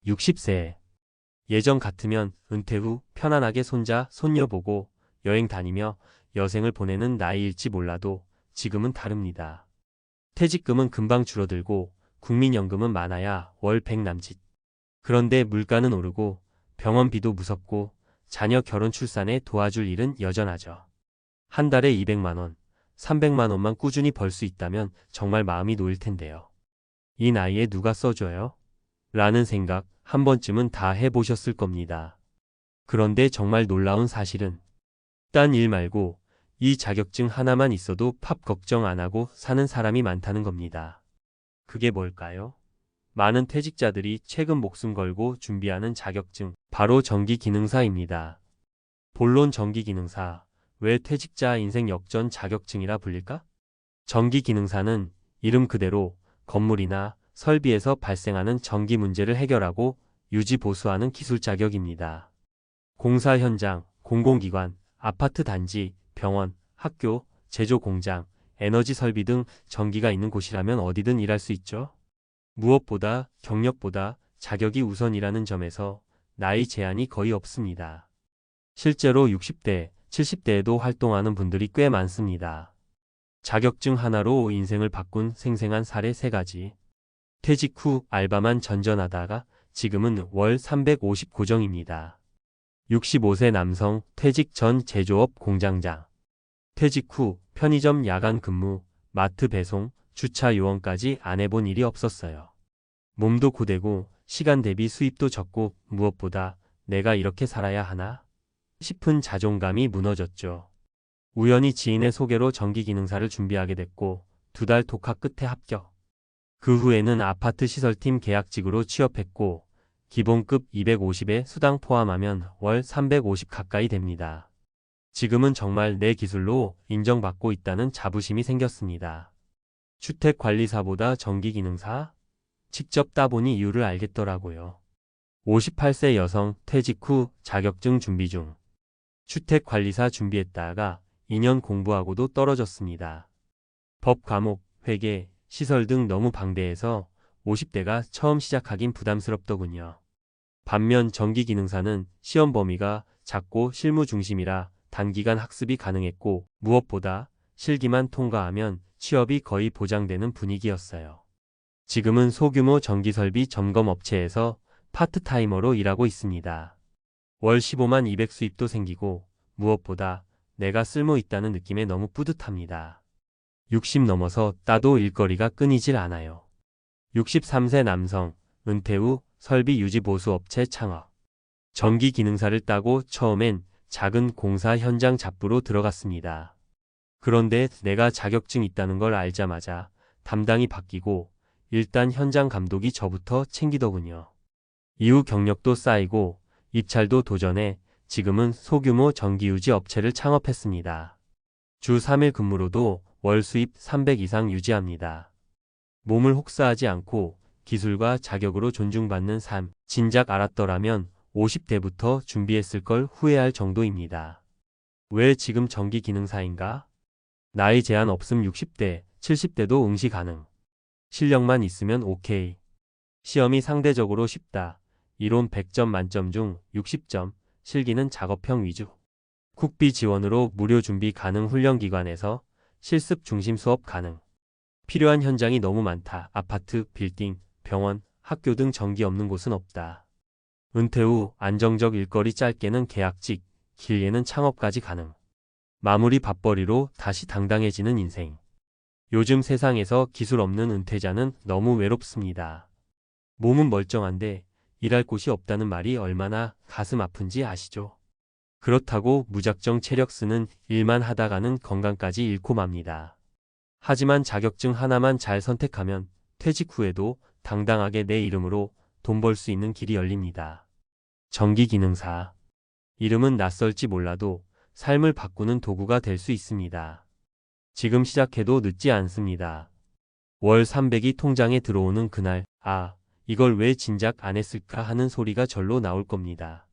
60세. 예전 같으면 은퇴 후 편안하게 손자, 손녀 보고 여행 다니며 여생을 보내는 나이일지 몰라도 지금은 다릅니다. 퇴직금은 금방 줄어들고 국민연금은 많아야 월 100 남짓. 그런데 물가는 오르고 병원비도 무섭고 자녀 결혼 출산에 도와줄 일은 여전하죠. 한 달에 200만 원, 300만 원만 꾸준히 벌 수 있다면 정말 마음이 놓일 텐데요. 이 나이에 누가 써줘요? 라는 생각 한 번쯤은 다 해보셨을 겁니다. 그런데 정말 놀라운 사실은 딴 일 말고 이 자격증 하나만 있어도 팝 걱정 안 하고 사는 사람이 많다는 겁니다. 그게 뭘까요? 많은 퇴직자들이 최근 목숨 걸고 준비하는 자격증, 바로 전기기능사입니다. 본론 전기기능사, 왜 퇴직자 인생 역전 자격증이라 불릴까? 전기기능사는 이름 그대로 건물이나 설비에서 발생하는 전기 문제를 해결하고 유지 보수하는 기술 자격입니다. 공사 현장, 공공기관, 아파트 단지, 병원, 학교, 제조 공장, 에너지 설비 등 전기가 있는 곳이라면 어디든 일할 수 있죠. 무엇보다 경력보다 자격이 우선이라는 점에서 나이 제한이 거의 없습니다. 실제로 60대, 70대에도 활동하는 분들이 꽤 많습니다. 자격증 하나로 인생을 바꾼 생생한 사례 3가지. 퇴직 후 알바만 전전하다가 지금은 월 350 고정입니다. 65세 남성 퇴직 전 제조업 공장장. 퇴직 후 편의점 야간 근무, 마트 배송, 주차 요원까지 안 해본 일이 없었어요. 몸도 고되고 시간 대비 수입도 적고 무엇보다 내가 이렇게 살아야 하나 싶은 자존감이 무너졌죠. 우연히 지인의 소개로 전기기능사를 준비하게 됐고 2달 독학 끝에 합격. 그 후에는 아파트 시설팀 계약직으로 취업했고 기본급 250에 수당 포함하면 월 350 가까이 됩니다. 지금은 정말 내 기술로 인정받고 있다는 자부심이 생겼습니다. 주택관리사보다 전기기능사? 직접 따보니 이유를 알겠더라고요. 58세 여성 퇴직 후 자격증 준비 중. 주택관리사 준비했다가 2년 공부하고도 떨어졌습니다. 법 과목, 회계, 시설 등 너무 방대해서 50대가 처음 시작하긴 부담스럽더군요. 반면 전기기능사는 시험 범위가 작고 실무 중심이라 단기간 학습이 가능했고 무엇보다 실기만 통과하면 취업이 거의 보장되는 분위기였어요. 지금은 소규모 전기설비 점검 업체에서 파트타이머로 일하고 있습니다. 월 15만 200 수입도 생기고 무엇보다 내가 쓸모 있다는 느낌에 너무 뿌듯합니다. 60 넘어서 따도 일거리가 끊이질 않아요. 63세 남성, 은퇴 후 설비 유지 보수 업체 창업. 전기기능사를 따고 처음엔 작은 공사 현장 잡부로 들어갔습니다. 그런데 내가 자격증 있다는 걸 알자마자 담당이 바뀌고 일단 현장 감독이 저부터 챙기더군요. 이후 경력도 쌓이고 입찰도 도전해 지금은 소규모 전기유지 업체를 창업했습니다. 주 3일 근무로도 월 수입 300 이상 유지합니다. 몸을 혹사하지 않고 기술과 자격으로 존중받는 삶, 진작 알았더라면 50대부터 준비했을 걸 후회할 정도입니다. 왜 지금 전기기능사인가? 나이 제한 없음 60대, 70대도 응시 가능. 실력만 있으면 오케이. 시험이 상대적으로 쉽다. 이론 100점 만점 중 60점, 실기는 작업형 위주. 국비 지원으로 무료 준비 가능 훈련기관에서 실습 중심 수업 가능. 필요한 현장이 너무 많다. 아파트, 빌딩, 병원, 학교 등 전기 없는 곳은 없다. 은퇴 후 안정적 일거리 짧게는 계약직, 길게는 창업까지 가능. 마무리 밥벌이로 다시 당당해지는 인생. 요즘 세상에서 기술 없는 은퇴자는 너무 외롭습니다. 몸은 멀쩡한데 일할 곳이 없다는 말이 얼마나 가슴 아픈지 아시죠? 그렇다고 무작정 체력 쓰는 일만 하다가는 건강까지 잃고 맙니다. 하지만 자격증 하나만 잘 선택하면 퇴직 후에도 당당하게 내 이름으로 돈 벌 수 있는 길이 열립니다. 전기기능사. 이름은 낯설지 몰라도 삶을 바꾸는 도구가 될 수 있습니다. 지금 시작해도 늦지 않습니다. 월 300이 통장에 들어오는 그날, 이걸 왜 진작 안 했을까 하는 소리가 절로 나올 겁니다.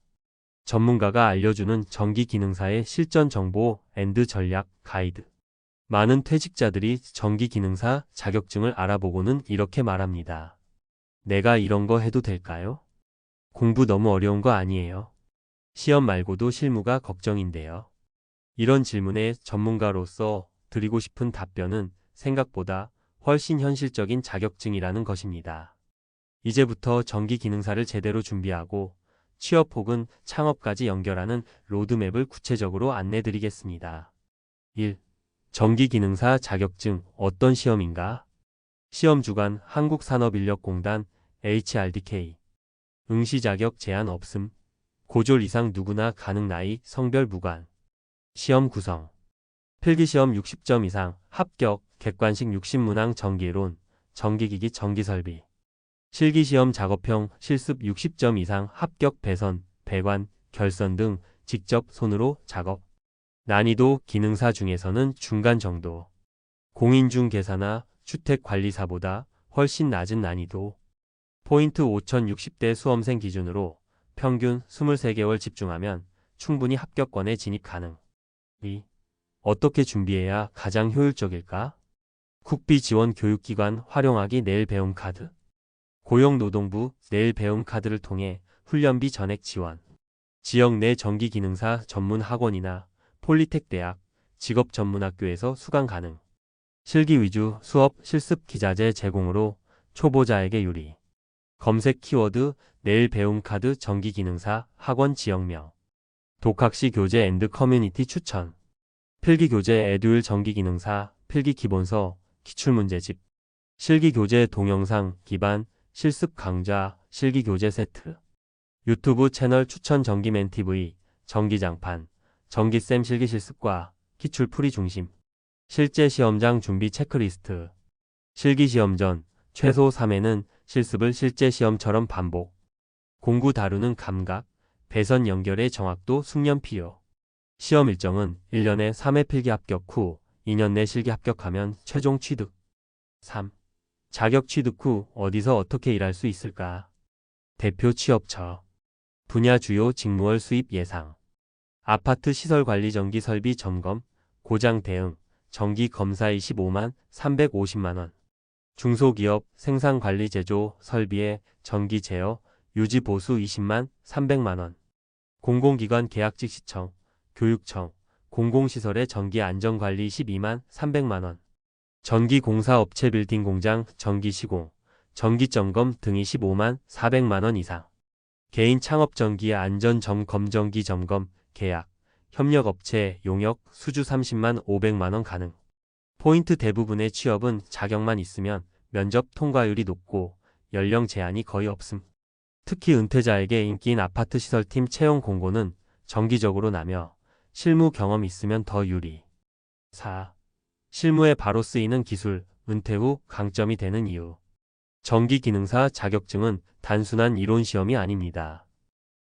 전문가가 알려주는 전기기능사의 실전 정보 앤드 전략 가이드. 많은 퇴직자들이 전기기능사 자격증을 알아보고는 이렇게 말합니다. 내가 이런 거 해도 될까요? 공부 너무 어려운 거 아니에요? 시험 말고도 실무가 걱정인데요. 이런 질문에 전문가로서 드리고 싶은 답변은 생각보다 훨씬 현실적인 자격증이라는 것입니다. 이제부터 전기기능사를 제대로 준비하고 취업 혹은 창업까지 연결하는 로드맵을 구체적으로 안내드리겠습니다. 1. 전기기능사 자격증 어떤 시험인가? 시험 주관 한국산업인력공단 HRDK. 응시 자격 제한 없음. 고졸 이상 누구나 가능 나이 성별 무관. 시험 구성. 필기시험 60점 이상 합격 객관식 60문항 전기이론 전기기기 전기설비. 실기시험 작업형 실습 60점 이상 합격 배선, 배관, 결선 등 직접 손으로 작업. 난이도 기능사 중에서는 중간 정도. 공인중개사나 주택관리사보다 훨씬 낮은 난이도. 포인트 5060대 수험생 기준으로 평균 23개월 집중하면 충분히 합격권에 진입 가능. 2. 어떻게 준비해야 가장 효율적일까? 국비 지원 교육기관 활용하기 내일 배움 카드. 고용노동부 내일 배움 카드를 통해 훈련비 전액 지원. 지역 내 전기기능사 전문 학원이나 폴리텍 대학, 직업전문학교에서 수강 가능. 실기 위주 수업 실습 기자재 제공으로 초보자에게 유리. 검색 키워드 내일 배움 카드 전기기능사 학원 지역명. 독학시 교재 앤드 커뮤니티 추천. 필기 교재 에듀윌 전기기능사 필기 기본서 기출문제집. 실기 교재 동영상 기반 실습 강좌 실기 교재 세트. 유튜브 채널 추천 전기맨TV 전기장판 전기쌤 실기 실습과 기출 풀이 중심. 실제 시험장 준비 체크리스트. 실기 시험 전 최소 3회는 실습을 실제 시험처럼 반복. 공구 다루는 감각, 배선 연결의 정확도 숙련 필요. 시험 일정은 1년에 3회 필기 합격 후 2년 내 실기 합격하면 최종 취득. 3. 자격 취득 후 어디서 어떻게 일할 수 있을까? 대표 취업처. 분야 주요 직무월 수입 예상. 아파트 시설관리 전기 설비 점검, 고장 대응, 전기 검사 25만 350만 원. 중소기업 생산관리 제조 설비의 전기 제어, 유지 보수 20만 300만 원. 공공기관 계약직 시청, 교육청, 공공시설의 전기 안전관리 12만 300만 원. 전기공사업체 빌딩 공장 전기 시공, 전기점검 등이 15만 400만 원 이상. 개인 창업 전기 안전 점검 전기 점검, 계약, 협력업체 용역 수주 30만 500만 원 가능. 포인트 대부분의 취업은 자격만 있으면 면접 통과율이 높고 연령 제한이 거의 없음. 특히 은퇴자에게 인기인 아파트 시설팀 채용 공고는 정기적으로 나며 실무 경험 있으면 더 유리. 4. 실무에 바로 쓰이는 기술, 은퇴 후 강점이 되는 이유. 전기기능사 자격증은 단순한 이론 시험이 아닙니다.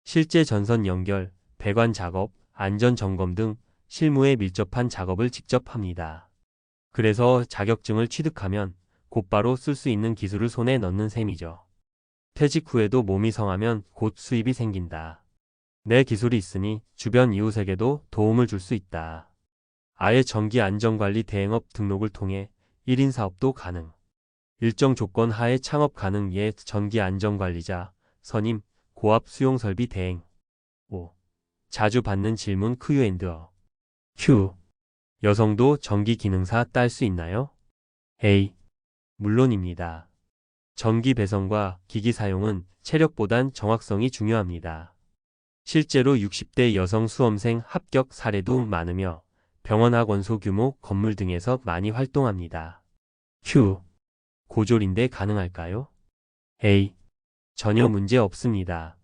실제 전선 연결, 배관 작업, 안전 점검 등 실무에 밀접한 작업을 직접 합니다. 그래서 자격증을 취득하면 곧바로 쓸 수 있는 기술을 손에 넣는 셈이죠. 퇴직 후에도 몸이 성하면 곧 수입이 생긴다. 내 기술이 있으니 주변 이웃에게도 도움을 줄 수 있다. 아예 전기안전관리 대행업 등록을 통해 1인 사업도 가능. 일정 조건 하에 창업 가능. 옛 전기안전관리자, 선임, 고압 수용설비 대행. 5. 자주 받는 질문 Q&A. Q. 여성도 전기기능사 딸 수 있나요? A. 물론입니다. 전기 배선과 기기 사용은 체력보단 정확성이 중요합니다. 실제로 60대 여성 수험생 합격 사례도 많으며 병원 학원소 규모 건물 등에서 많이 활동합니다. Q. 고졸인데 가능할까요? A. 전혀 문제 없습니다.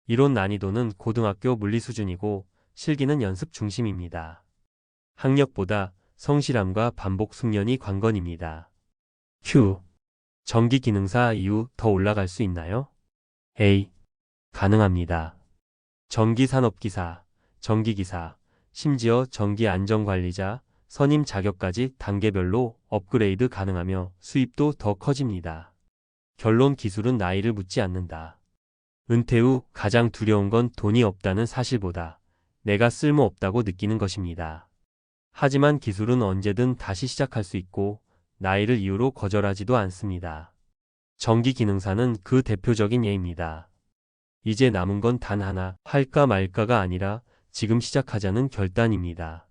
이론 난이도는 고등학교 물리 수준이고 실기는 연습 중심입니다. 학력보다 성실함과 반복 숙련이 관건입니다. Q. 전기기능사 이후 더 올라갈 수 있나요? A. 가능합니다. 전기산업기사, 전기기사, 심지어 전기안전관리자, 선임 자격까지 단계별로 업그레이드 가능하며 수입도 더 커집니다. 결론 기술은 나이를 묻지 않는다. 은퇴 후 가장 두려운 건 돈이 없다는 사실보다 내가 쓸모없다고 느끼는 것입니다. 하지만 기술은 언제든 다시 시작할 수 있고 나이를 이유로 거절하지도 않습니다. 전기기능사는 그 대표적인 예입니다. 이제 남은 건 단 하나, 할까 말까가 아니라 지금 시작하자는 결단입니다.